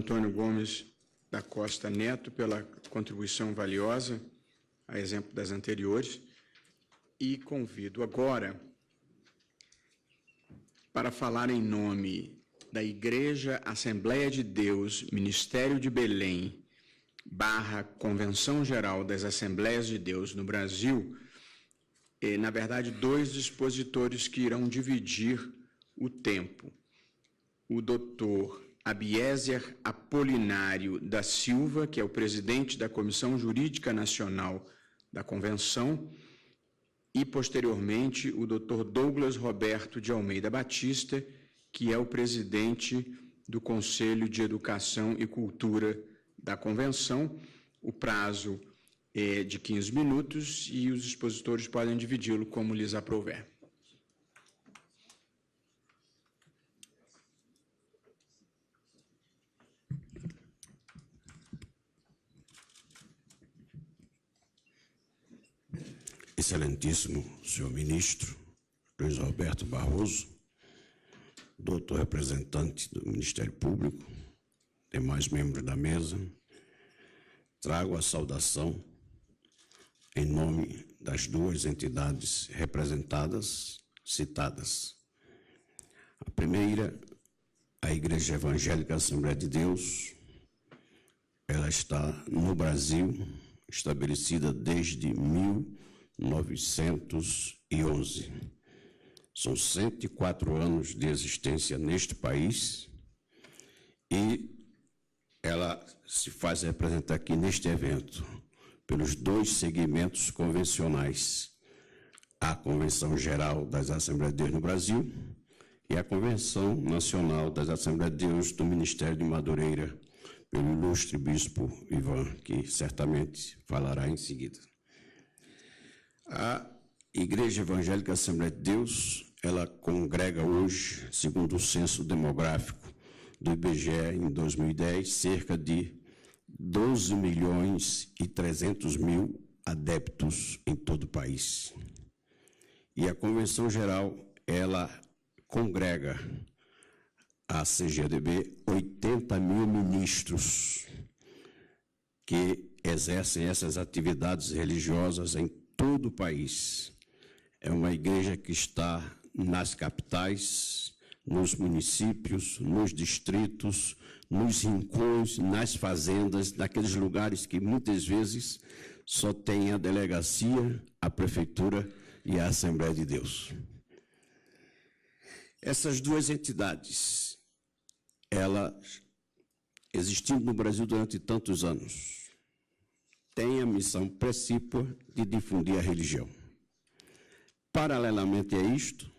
Antônio Gomes da Costa Neto pela contribuição valiosa, a exemplo das anteriores, e convido agora para falar em nome da Igreja Assembleia de Deus, Ministério de Belém, Convenção Geral das Assembleias de Deus no Brasil, na verdade, dois expositores que irão dividir o tempo. O doutor Abiezer Apolinário da Silva, que é o presidente da Comissão Jurídica Nacional da Convenção, e, posteriormente, o doutor Douglas Roberto de Almeida Batista, que é o presidente do Conselho de Educação e Cultura da Convenção. O prazo é de 15 minutos e os expositores podem dividi-lo como lhes aprouver. Excelentíssimo senhor ministro Luiz Roberto Barroso, doutor representante do Ministério Público, demais membros da mesa, trago a saudação em nome das duas entidades representadas, citadas. A primeira, a Igreja Evangélica Assembleia de Deus, ela está no Brasil, estabelecida desde 1911. São 104 anos de existência neste país e ela se faz representar aqui neste evento pelos dois segmentos convencionais, a Convenção Geral das Assembleias de Deus no Brasil e a Convenção Nacional das Assembleias de Deus do Ministério de Madureira, pelo ilustre bispo Ivan, que certamente falará em seguida. A Igreja Evangélica Assembleia de Deus, ela congrega hoje, segundo o censo demográfico do IBGE em 2010, cerca de 12.300.000 adeptos em todo o país. E a Convenção Geral, ela congrega a CGDB 80.000 ministros que exercem essas atividades religiosas em todo o país. É uma igreja que está nas capitais, nos municípios, nos distritos, nos rincões, nas fazendas, naqueles lugares que muitas vezes só tem a delegacia, a prefeitura e a Assembleia de Deus. Essas duas entidades, elas, existindo no Brasil durante tantos anos, têm a missão precípua de difundir a religião. Paralelamente a isto,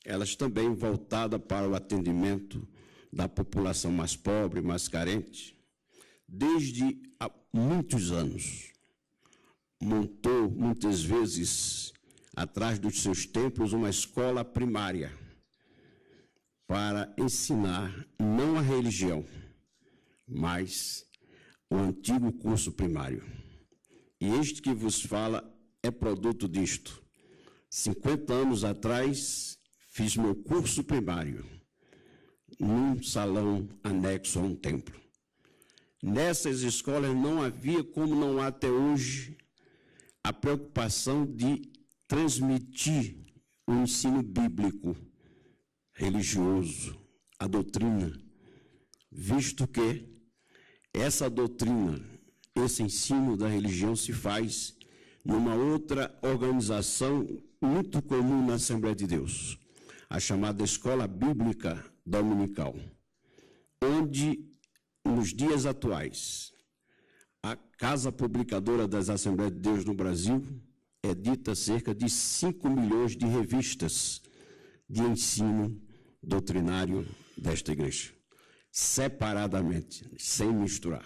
elas também voltadas para o atendimento da população mais pobre, mais carente, desde há muitos anos, montou muitas vezes atrás dos seus templos uma escola primária para ensinar não a religião, mas o antigo curso primário. E este que vos fala é produto disto. 50 anos atrás, fiz meu curso primário num salão anexo a um templo. Nessas escolas não havia, como não há até hoje, a preocupação de transmitir o ensino bíblico, religioso, a doutrina, visto que essa doutrina, esse ensino da religião se faz numa outra organização muito comum na Assembleia de Deus, a chamada Escola Bíblica Dominical, onde, nos dias atuais, a Casa Publicadora das Assembleias de Deus no Brasil edita cerca de 5 milhões de revistas de ensino doutrinário desta igreja, separadamente, sem misturar.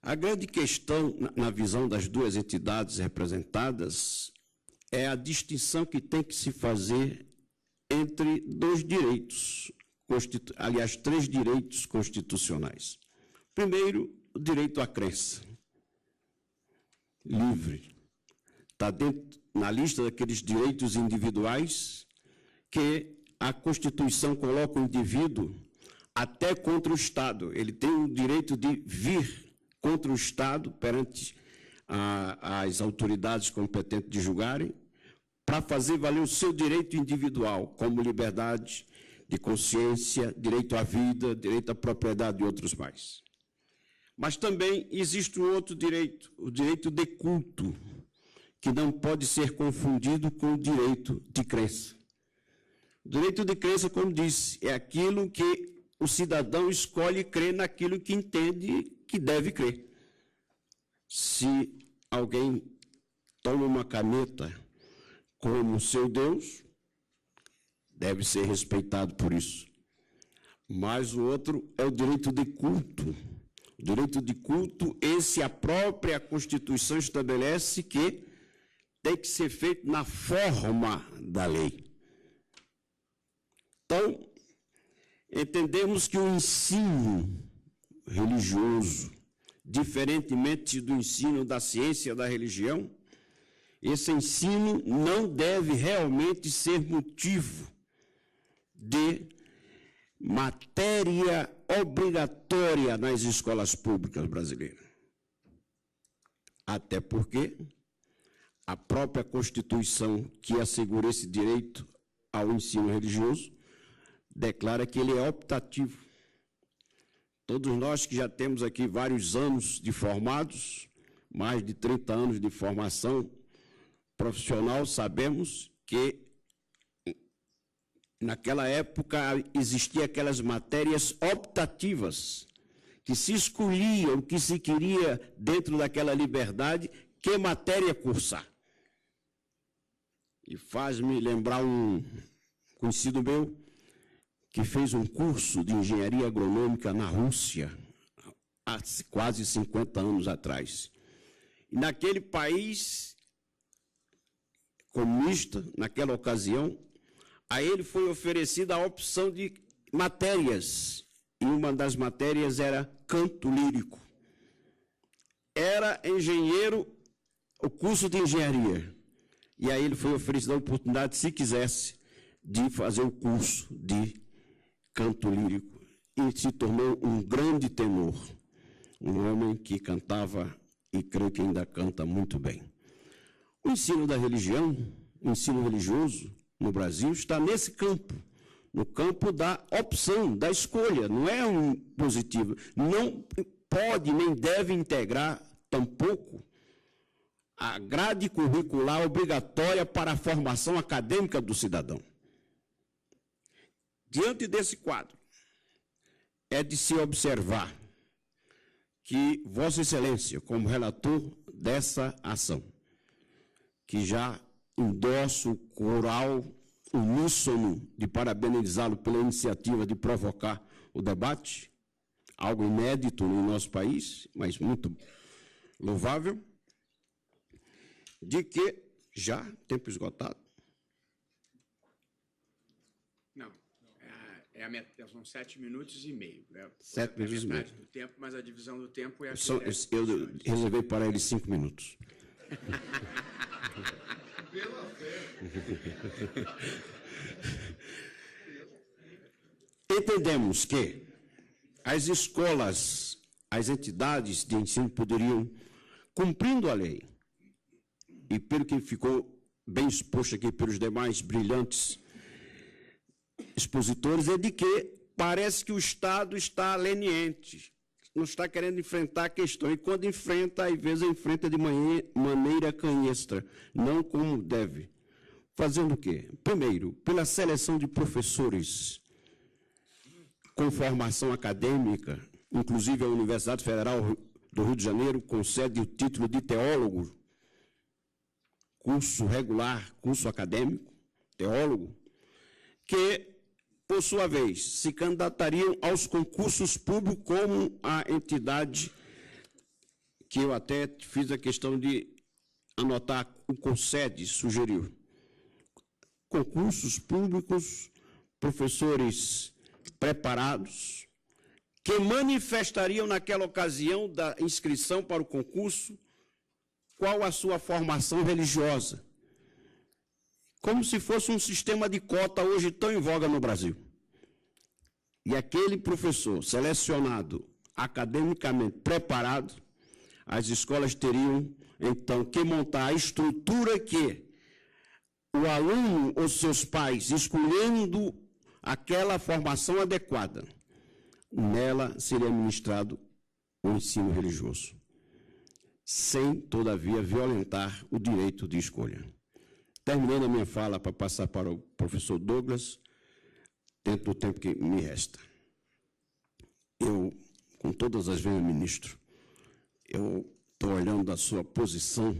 A grande questão, na visão das duas entidades representadas, é a distinção que tem que se fazer entre dois direitos, aliás, 3 direitos constitucionais. Primeiro, o direito à crença livre. Está dentro, na lista daqueles direitos individuais que a Constituição coloca o indivíduo até contra o Estado. Ele tem o direito de vir contra o Estado perante as autoridades competentes de julgarem, para fazer valer o seu direito individual, como liberdade de consciência, direito à vida, direito à propriedade e outros mais. Mas também existe um outro direito, o direito de culto, que não pode ser confundido com o direito de crença. O direito de crença, como disse, é aquilo que o cidadão escolhe crer naquilo que entende que deve crer. Se alguém toma uma caneta como seu Deus, deve ser respeitado por isso. Mas o outro é o direito de culto. O direito de culto, esse a própria Constituição estabelece que tem que ser feito na forma da lei. Então, entendemos que o ensino religioso, diferentemente do ensino da ciência da religião, esse ensino não deve realmente ser motivo de matéria obrigatória nas escolas públicas brasileiras. Até porque a própria Constituição, que assegura esse direito ao ensino religioso, declara que ele é optativo. Todos nós que já temos aqui vários anos de formados, mais de 30 anos de formação profissional, sabemos que naquela época existiam aquelas matérias optativas, que se escolhia o que se queria dentro daquela liberdade, que matéria cursar. E faz-me lembrar um conhecido meu, que fez um curso de engenharia agronômica na Rússia, há quase 50 anos atrás. E naquele país comunista, naquela ocasião, a ele foi oferecida a opção de matérias, e uma das matérias era canto lírico. Era engenheiro, o curso de engenharia, e aí ele foi oferecido a oportunidade, se quisesse, de fazer o curso de canto lírico, e se tornou um grande tenor, um homem que cantava, e creio que ainda canta muito bem. O ensino da religião, o ensino religioso no Brasil está nesse campo, no campo da opção, da escolha, não é um positivo. Não pode nem deve integrar, tampouco, a grade curricular obrigatória para a formação acadêmica do cidadão. Diante desse quadro, é de se observar que Vossa Excelência, como relator dessa ação, que já endosso o coral uníssono de parabenizá-lo pela iniciativa de provocar o debate, algo inédito no nosso país, mas muito louvável, de que já, tempo esgotado. Não, são 7 minutos e meio. 7 minutos e meio. Do tempo, mas a divisão do tempo é... Eu reservei para ele 5 minutos. Entendemos que as escolas, as entidades de ensino poderiam, cumprindo a lei, e pelo que ficou bem exposto aqui pelos demais brilhantes expositores, é de que parece que o Estado está leniente, não está querendo enfrentar a questão, e quando enfrenta, às vezes enfrenta de maneira canhestra, não como deve. Fazendo o quê? Primeiro, pela seleção de professores com formação acadêmica, inclusive a Universidade Federal do Rio de Janeiro concede o título de teólogo, curso regular, curso acadêmico, teólogo, que, por sua vez, se candidatariam aos concursos públicos como a entidade que eu até fiz a questão de anotar, o CONCED sugeriu. Concursos públicos, professores preparados, que manifestariam naquela ocasião da inscrição para o concurso qual a sua formação religiosa. Como se fosse um sistema de cota hoje tão em voga no Brasil. e aquele professor selecionado, academicamente preparado, as escolas teriam, então, que montar a estrutura que o aluno ou seus pais, escolhendo aquela formação adequada, nela seria ministrado o ensino religioso, sem, todavia, violentar o direito de escolha. Terminando a minha fala para passar para o professor Douglas, dentro do tempo que me resta. Eu, com todas as vezes, ministro, eu estou olhando a sua posição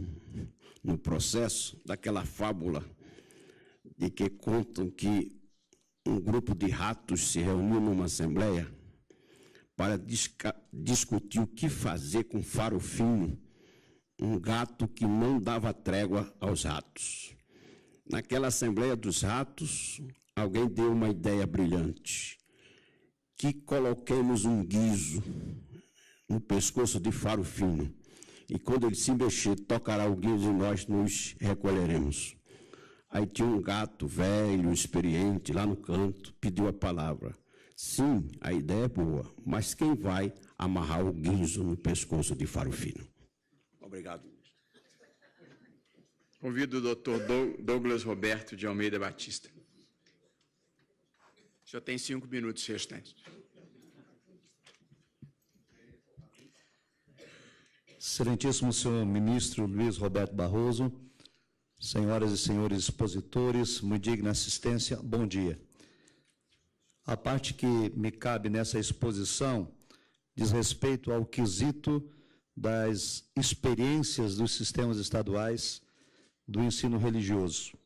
no processo, daquela fábula de que contam que um grupo de ratos se reuniu numa assembleia para discutir o que fazer com Farofino, um gato que não dava trégua aos ratos. Naquela assembleia dos ratos, alguém deu uma ideia brilhante, que coloquemos um guizo no pescoço de Farofino, e quando ele se mexer, tocará o guizo e nós nos recolheremos. Aí tinha um gato velho, experiente, lá no canto, pediu a palavra. Sim, a ideia é boa, mas quem vai amarrar o guinzo no pescoço de Farofino? Obrigado, ministro. Convido o doutor Douglas Roberto de Almeida Batista. O senhor tem 5 minutos restantes. Excelentíssimo senhor ministro Luiz Roberto Barroso, senhoras e senhores expositores, muito digna assistência, bom dia. A parte que me cabe nessa exposição diz respeito ao quesito das experiências dos sistemas estaduais do ensino religioso.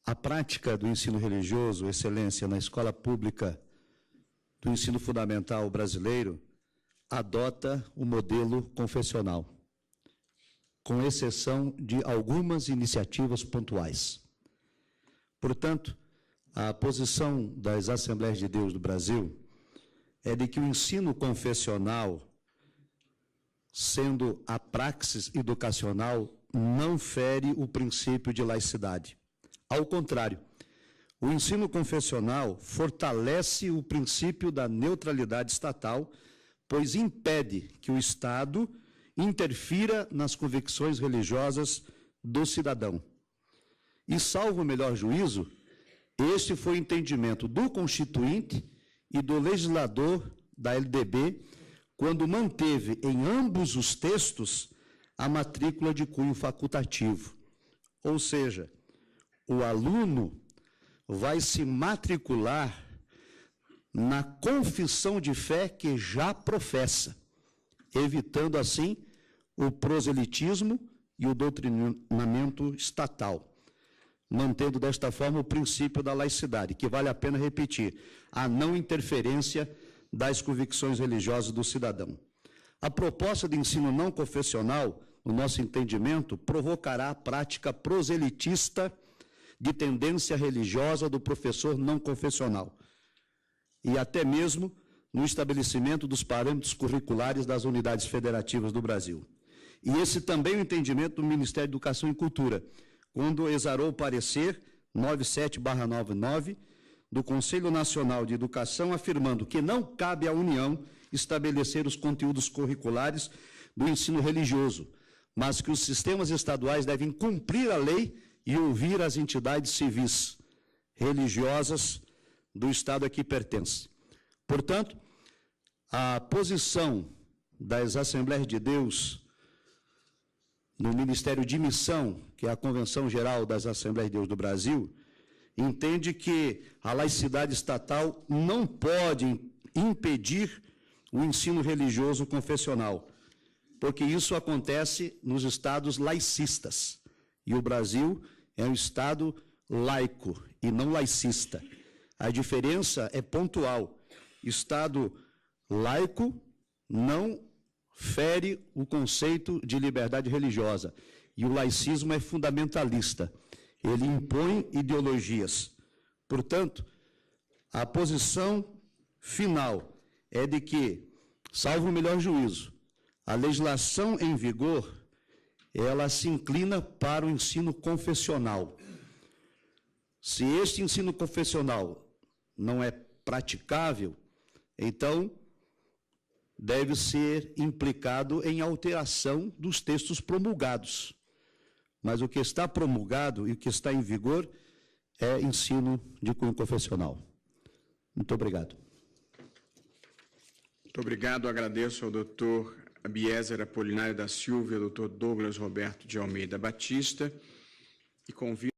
A prática do ensino religioso, excelência, na escola pública do ensino fundamental brasileiro, adota o modelo confessional, com exceção de algumas iniciativas pontuais. Portanto, a posição das Assembleias de Deus do Brasil é de que o ensino confessional, sendo a praxis educacional, não fere o princípio de laicidade. Ao contrário, o ensino confessional fortalece o princípio da neutralidade estatal, pois impede que o Estado interfira nas convicções religiosas do cidadão. E, salvo o melhor juízo, este foi o entendimento do Constituinte e do legislador da LDB, quando manteve em ambos os textos a matrícula de cunho facultativo. Ou seja, o aluno vai se matricular na confissão de fé que já professa, evitando, assim, o proselitismo e o doutrinamento estatal, mantendo desta forma o princípio da laicidade, que vale a pena repetir, a não interferência das convicções religiosas do cidadão. A proposta de ensino não confessional, no nosso entendimento, provocará a prática proselitista de tendência religiosa do professor não confessional, e até mesmo no estabelecimento dos parâmetros curriculares das unidades federativas do Brasil. E esse também é o entendimento do Ministério da Educação e Cultura, quando exarou o parecer 97/99 do Conselho Nacional de Educação, afirmando que não cabe à União estabelecer os conteúdos curriculares do ensino religioso, mas que os sistemas estaduais devem cumprir a lei e ouvir as entidades civis religiosas do Estado a que pertence. Portanto, a posição das Assembleias de Deus no Ministério de Missão, que é a Convenção Geral das Assembleias de Deus do Brasil, entende que a laicidade estatal não pode impedir o ensino religioso confessional, porque isso acontece nos estados laicistas, e o Brasil é um estado laico e não laicista. A diferença é pontual. Estado laico não fere o conceito de liberdade religiosa, e o laicismo é fundamentalista. Ele impõe ideologias. Portanto, a posição final é de que, salvo o melhor juízo, a legislação em vigor, ela se inclina para o ensino confessional. Se este ensino confessional não é praticável, então deve ser implicado em alteração dos textos promulgados. Mas o que está promulgado e o que está em vigor é ensino de cunho confessional. Muito obrigado. Muito obrigado. Agradeço ao doutor Abiezer Apolinário da Silva e ao doutor Douglas Roberto de Almeida Batista e convido